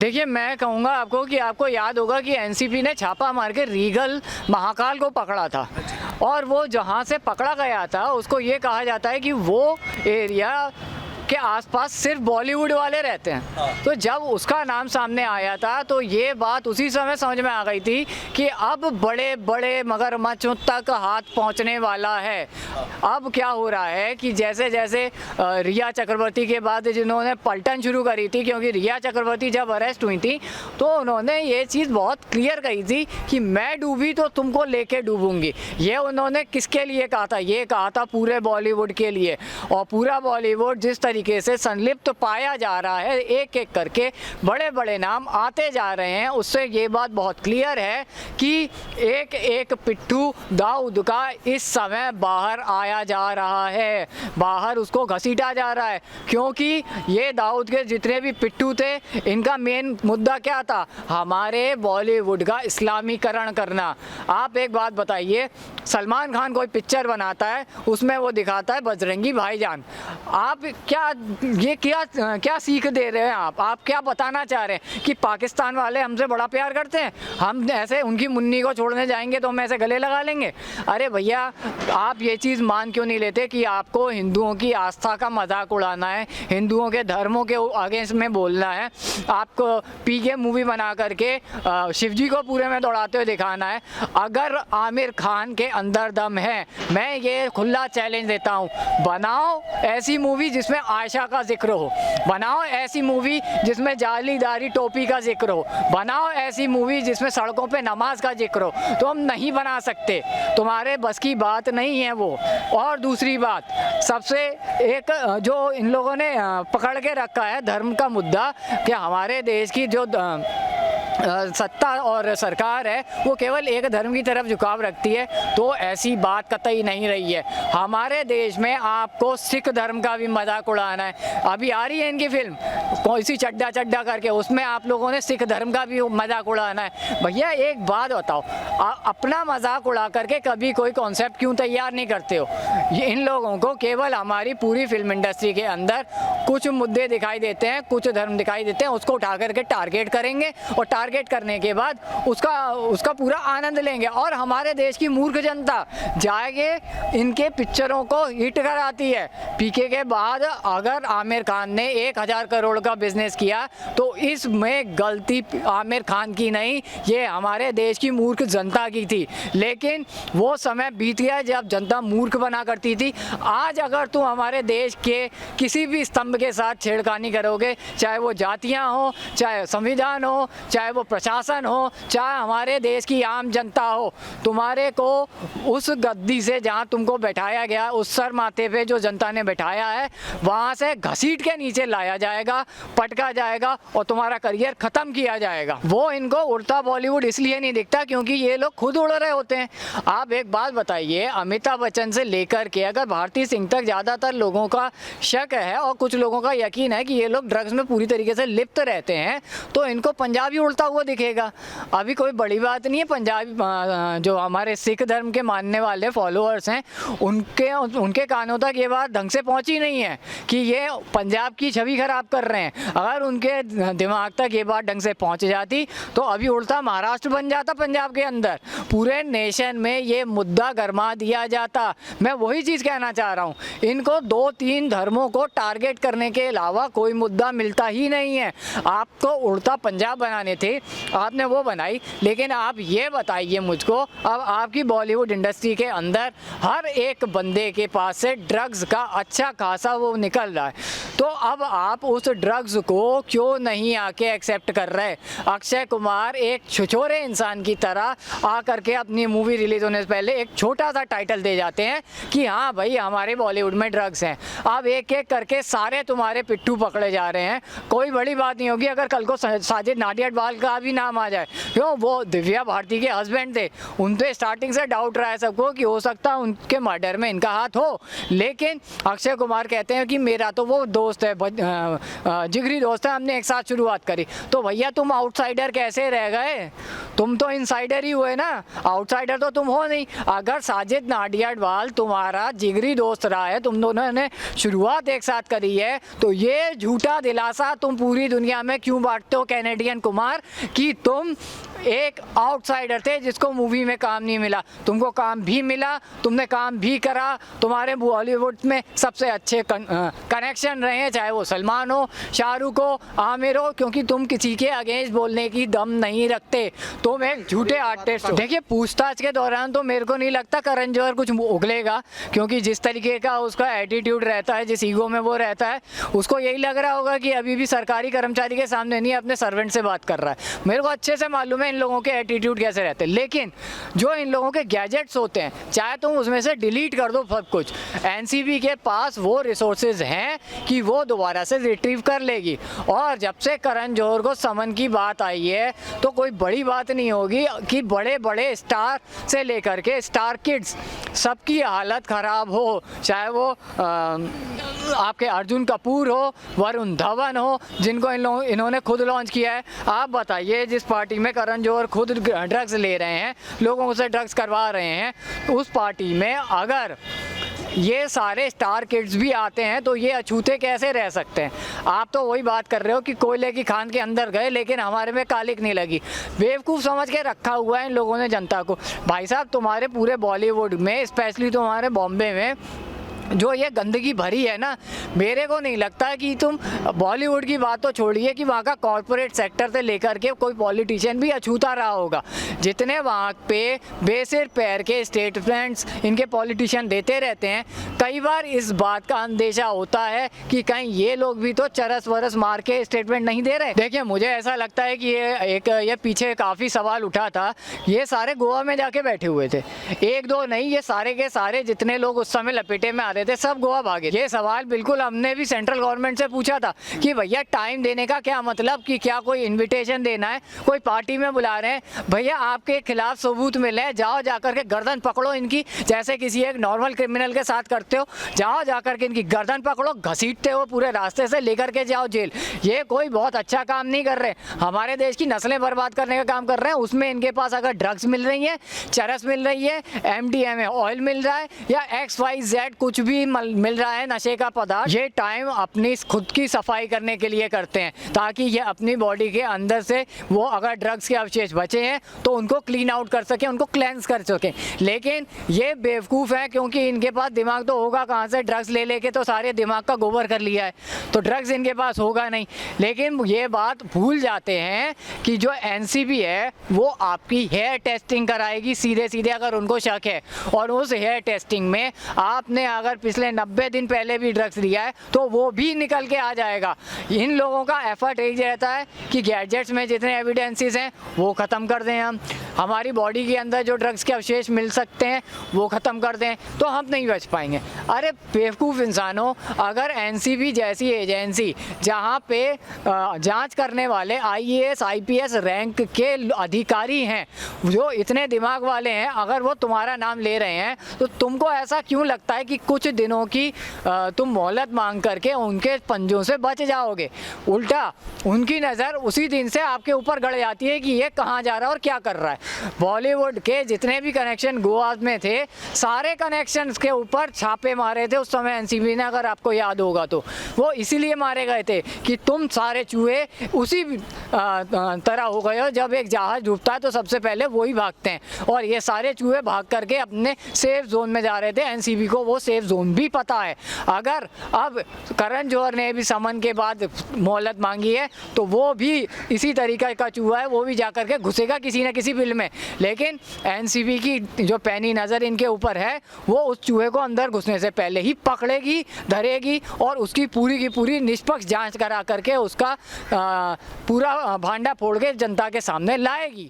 देखिए, मैं कहूँगा आपको कि आपको याद होगा कि एनसीबी ने छापा मार के रीगल महाकाल को पकड़ा था और वो जहाँ से पकड़ा गया था उसको ये कहा जाता है कि वो एरिया के आसपास सिर्फ बॉलीवुड वाले रहते हैं। तो जब उसका नाम सामने आया था तो ये बात उसी समय समझ में आ गई थी कि अब बड़े बड़े मगरमच्छों तक हाथ पहुंचने वाला है। अब क्या हो रहा है कि जैसे जैसे रिया चक्रवर्ती के बाद जिन्होंने पलटन शुरू करी थी, क्योंकि रिया चक्रवर्ती जब अरेस्ट हुई थी तो उन्होंने ये चीज़ बहुत क्लियर कही थी कि मैं डूबी तो तुमको लेके डूबूंगी। ये उन्होंने किसके लिए कहा था? ये कहा था पूरे बॉलीवुड के लिए। और पूरा बॉलीवुड जिस तरीके से संलिप्त पाया जा रहा है, एक एक करके बड़े बड़े नाम आते जा रहे हैं, उससे ये बात बहुत क्लियर है कि एक एक पिट्ठू दाऊद का इस समय बाहर आया जा रहा है, बाहर उसको घसीटा जा रहा है। क्योंकि ये दाऊद के जितने भी पिट्ठू थे, इनका मेन मुद्दा क्या था? हमारे बॉलीवुड का इस्लामीकरण करना। आप एक बात बताइए, सलमान खान कोई पिक्चर बनाता है, उसमें वो दिखाता है बजरंगी भाईजान। आप क्या सीख दे रहे हैं? आप क्या बताना चाह रहे हैं कि पाकिस्तान वाले हमसे बड़ा प्यार करते हैं, हम ऐसे उनकी मुन्नी को छोड़ने जाएंगे तो हम ऐसे गले लगा लेंगे? अरे भैया, आप ये चीज़ मान क्यों नहीं लेते कि आपको हिंदुओं की आस्था का मजाक उड़ाना है, हिंदुओं के धर्मों के आगे इसमें बोलना है, आपको पीके मूवी बना करके शिवजी को पूरे में दौड़ाते हुए दिखाना है। अगर आमिर खान के अंदर दम है, मैं ये खुला चैलेंज देता हूँ, बनाओ ऐसी मूवी जिसमें आयशा का जिक्र हो, बनाओ ऐसी मूवी जिसमें जालीदारी टोपी का जिक्र हो, बनाओ ऐसी मूवी जिसमें सड़कों पे नमाज का जिक्र हो। तो हम नहीं बना सकते, तुम्हारे बस की बात नहीं है वो। और दूसरी बात, सबसे एक जो इन लोगों ने पकड़ के रखा है धर्म का मुद्दा, कि हमारे देश की जो सत्ता और सरकार है वो केवल एक धर्म की तरफ झुकाव रखती है, तो ऐसी बात कतई नहीं रही है। हमारे देश में आपको सिख धर्म का भी मजाक उड़ाना है। अभी आ रही है इनकी फिल्म कोई सी चड्डा चड्डा करके, उसमें आप लोगों ने सिख धर्म का भी मजाक उड़ाना है। भैया एक बात बताओ, अपना मजाक उड़ा करके कभी कोई कॉन्सेप्ट क्यों तैयार नहीं करते हो? इन लोगों को केवल हमारी पूरी फिल्म इंडस्ट्री के अंदर कुछ मुद्दे दिखाई देते हैं, कुछ धर्म दिखाई देते हैं, उसको उठा करके टारगेट करेंगे और टारगेट करने के बाद उसका पूरा आनंद लेंगे। और हमारे देश की मूर्ख जनता जाएंगे इनके पिक्चरों को हिट कराती है। पीके के बाद अगर आमिर खान ने 1000 करोड़ का बिजनेस किया तो इसमें गलती आमिर खान की नहीं, ये हमारे देश की मूर्ख जनता की थी। लेकिन वो समय बीत गया जब जनता मूर्ख बना करती थी। आज अगर तुम हमारे देश के किसी भी स्तंभ के साथ छेड़खानी करोगे, चाहे वो जातियाँ हो, चाहे संविधान हो, चाहे वो प्रशासन हो, चाहे हमारे देश की आम जनता हो, तुम्हारे को उस गद्दी से जहाँ तुमको बैठाया गया, उस सर माथे पे जो जनता ने बैठाया है, वहाँ से घसीट के नीचे लाया जाएगा, पटका जाएगा और तुम्हारा करियर ख़त्म किया जाएगा। वो इनको उड़ता बॉलीवुड इसलिए नहीं दिखता क्योंकि ये लोग खुद उड़ रहे होते हैं। आप एक बात बताइए, अमिताभ बच्चन से लेकर के अगर भारती सिंह तक ज़्यादातर लोगों का शक है और कुछ लोगों का यकीन है कि ये लोग ड्रग्स में पूरी तरीके से लिप्त रहते हैं, तो इनको पंजाबी उड़ता हुआ दिखेगा। अभी कोई बड़ी बात नहीं है, पंजाबी जो हमारे सिख धर्म के मानने वाले फॉलोअर्स हैं उनके कानों तक ये बात ढंग से पहुंची नहीं है कि ये पंजाब की छवि खराब कर रहे हैं। अगर उनके दिमाग तक ये बात ढंग से पहुंच जाती तो अभी उल्टा महाराष्ट्र बन जाता पंजाब के अंदर, पूरे नेशन में ये मुद्दा गरमा दिया जाता। मैं वही चीज़ कहना चाह रहा हूँ, इनको 2-3 धर्मों को टारगेट करने के अलावा कोई मुद्दा मिलता ही नहीं है। आपको उड़ता पंजाब बनाने थे, आपने वो बनाई, लेकिन आप ये बताइए मुझको, अब आपकी बॉलीवुड इंडस्ट्री के अंदर हर एक बंदे के पास से ड्रग्स का अच्छा खासा वो निकल रहा है, तो अब आप उस ड्रग्स को क्यों नहीं आके एक्सेप्ट कर रहे? अक्षय कुमार एक छिछोरे इंसान की तरह आ करके अपनी मूवी रिलीज होने से पहले एक छोटा सा टाइटल दे जाते हैं कि हाँ भाई हमारे बॉलीवुड में ड्रग्स हैं। अब एक एक करके सारे तुम्हारे पिट्ठू पकड़े जा रहे हैं। कोई बड़ी बात नहीं होगी अगर कल को साजिद नाडियाडवाल केजरीवाल का भी नाम आ जाए, क्यों, वो दिव्या भारती के हस्बैंड थे, उन पे स्टार्टिंग से डाउट रहा है सबको कि हो सकता है उनके मर्डर में इनका हाथ हो। लेकिन अक्षय कुमार कहते हैं कि मेरा तो वो दोस्त है, जिगरी दोस्त है, हमने एक साथ शुरुआत करी। तो भैया तुम आउटसाइडर कैसे रह गए? तुम तो इनसाइडर ही हुए ना, आउटसाइडर तो तुम हो नहीं। अगर साजिद नाडियाडवाल तुम्हारा जिगरी दोस्त रहा है, तुम दोनों ने शुरुआत एक साथ करी है, तो ये झूठा दिलासा तुम पूरी दुनिया में क्यों बांटते हो कैनेडियन कुमार कि तुम एक आउटसाइडर थे जिसको मूवी में काम नहीं मिला? तुमको काम भी मिला, तुमने काम भी करा, तुम्हारे बॉलीवुड में सबसे अच्छे कनेक्शन रहे हैं, चाहे वो सलमान हो, शाहरुख हो, आमिर हो, क्योंकि तुम किसी के अगेंस्ट बोलने की दम नहीं रखते, तुम एक झूठे आर्टिस्ट हो। देखिए पूछताछ के दौरान तो मेरे को नहीं लगता करण जौहर कुछ उगलेगा, क्योंकि जिस तरीके का उसका एटीट्यूड रहता है, जिस ईगो में वो रहता है, उसको यही लग रहा होगा कि अभी भी सरकारी कर्मचारी के सामने नहीं, अपने सर्वेंट से बात कर रहा है। मेरे को अच्छे से मालूम है इन लोगों के एटीट्यूड कैसे रहते हैं, लेकिन जो इन लोगों के गैजेट्स होते हैं, चाहे तुम उसमें से डिलीट कर दो सब कुछ, एनसीबी के पास वो रिसोर्सेज हैं कि वो दोबारा से रिट्रीव कर लेगी। और जब से करण जौहर को समन की बात आई है, तो कोई बड़ी बात नहीं होगी कि बड़े बड़े स्टार से लेकर के स्टार किड्स सबकी हालत ख़राब हो, चाहे वो आपके अर्जुन कपूर हो, वरुण धवन हो, जिनको इन्होंने खुद लॉन्च किया है। आप बताइए, जिस पार्टी में करण जौहर खुद ड्रग्स ले रहे हैं, लोगों से ड्रग्स करवा रहे हैं, उस पार्टी में अगर ये सारे स्टार किड्स भी आते हैं तो ये अछूते कैसे रह सकते हैं? आप तो वही बात कर रहे हो कि कोयले की खान के अंदर गए लेकिन हमारे में कालिक नहीं लगी। बेवकूफ़ समझ के रखा हुआ है इन लोगों ने जनता को। भाई साहब, तुम्हारे पूरे बॉलीवुड में, स्पेशली तुम्हारे बॉम्बे में जो ये गंदगी भरी है ना, मेरे को नहीं लगता कि तुम बॉलीवुड की बात तो छोड़िए कि वहाँ का कॉरपोरेट सेक्टर से लेकर के कोई पॉलिटिशियन भी अछूता रहा होगा। जितने वहाँ पे बेसिर पैर के स्टेटमेंट्स इनके पॉलिटिशियन देते रहते हैं, कई बार इस बात का अंदेशा होता है कि कहीं ये लोग भी तो चरस वरस मार के स्टेटमेंट नहीं दे रहे। देखिए, मुझे ऐसा लगता है कि ये पीछे काफ़ी सवाल उठा था, ये सारे गोवा में जाके बैठे हुए थे, एक दो नहीं, ये सारे के सारे जितने लोग उस समय लपेटे में आ रहे थे सब गोवा भागे। ये सवाल बिल्कुल हमने भी सेंट्रल गवर्नमेंट से पूछा था कि भैया टाइम देने का क्या मतलब, कि क्या कोई इनविटेशन देना है, कोई पार्टी में बुला रहे हैं, भैया आपके खिलाफ सबूत मिले, जाओ जाकर के गर्दन पकड़ो इनकी, जैसे किसी एक नॉर्मल क्रिमिनल के साथ करते हो, जाओ जाकर के इनकी गर्दन पकड़ो, घसीटते हो पूरे रास्ते से, लेकर के जाओ जेल। ये कोई बहुत अच्छा काम नहीं कर रहे, हमारे देश की नस्लें बर्बाद करने का काम कर रहे हैं। उसमें इनके पास अगर ड्रग्स मिल रही है, चरस मिल रही है, MDMA ऑयल मिल रहा है, या XYZ कुछ भी मिल रहा है नशे का पदार्थ, ये टाइम अपनी खुद की सफाई करने के लिए करते हैं, ताकि ये अपनी बॉडी के अंदर से वो अगर ड्रग्स के अवशेष बचे हैं तो उनको क्लीन आउट कर सके, उनको क्लेंस कर सके। लेकिन ये बेवकूफ़ है, क्योंकि इनके पास दिमाग तो होगा कहाँ से, ड्रग्स ले लेके तो सारे दिमाग का गोबर कर लिया है, तो ड्रग्स इनके पास होगा नहीं। लेकिन ये बात भूल जाते हैं कि जो NCB है वो आपकी हेयर टेस्टिंग कराएगी सीधे सीधे, अगर उनको शक है, और उस हेयर टेस्टिंग में आपने अगर पिछले 90 दिन पहले भी ड्रग्स लिया है तो वो भी निकल के आ जाएगा। इन लोगों का एफर्ट एक रहता है कि गैजेट्स में जितने एविडेंसेस हैं वो ख़त्म कर दें, हमारी बॉडी के अंदर जो ड्रग्स के अवशेष मिल सकते हैं वो ख़त्म कर दें, तो हम नहीं बच पाएंगे। अरे बेवकूफ़ इंसानों, अगर NCB जैसी एजेंसी जहाँ पे जांच करने वाले IAS IPS रैंक के अधिकारी हैं, जो इतने दिमाग वाले हैं, अगर वो तुम्हारा नाम ले रहे हैं तो तुमको ऐसा क्यों लगता है कि कुछ दिनों की तुम मोहलत मांग करके उनके पंजों से बच जाओगे? उल्टा उनकी नज़र उसी दिन से आपके ऊपर गड़ जाती है कि ये कहाँ जा रहा है और क्या कर रहा है। बॉलीवुड के जितने भी कनेक्शन गोवा में थे, सारे कनेक्शंस के ऊपर छापे मारे थे उस समय NCB ने, अगर आपको याद होगा तो। वो इसीलिए मारे गए थे कि तुम सारे चूहे उसी तरह हो गए हो, जब एक जहाज डूबता है तो सबसे पहले वही भागते हैं, और ये सारे चूहे भाग करके अपने सेफ जोन में जा रहे थे। NCB को वो सेफ जोन भी पता है। अगर अब करण जौहर ने भी समन के बाद मोहलत मांगी है तो वो भी इसी तरीके का चूहा है, वो भी जाकर के घुसेगा किसी न किसी बिल में। लेकिन NCB की जो पैनी नज़र इनके ऊपर है, वो उस चूहे को अंदर घुसने से पहले ही पकड़ेगी, धरेगी, और उसकी पूरी की पूरी निष्पक्ष जांच करा करके उसका पूरा भांडा फोड़ के जनता के सामने लाएगी।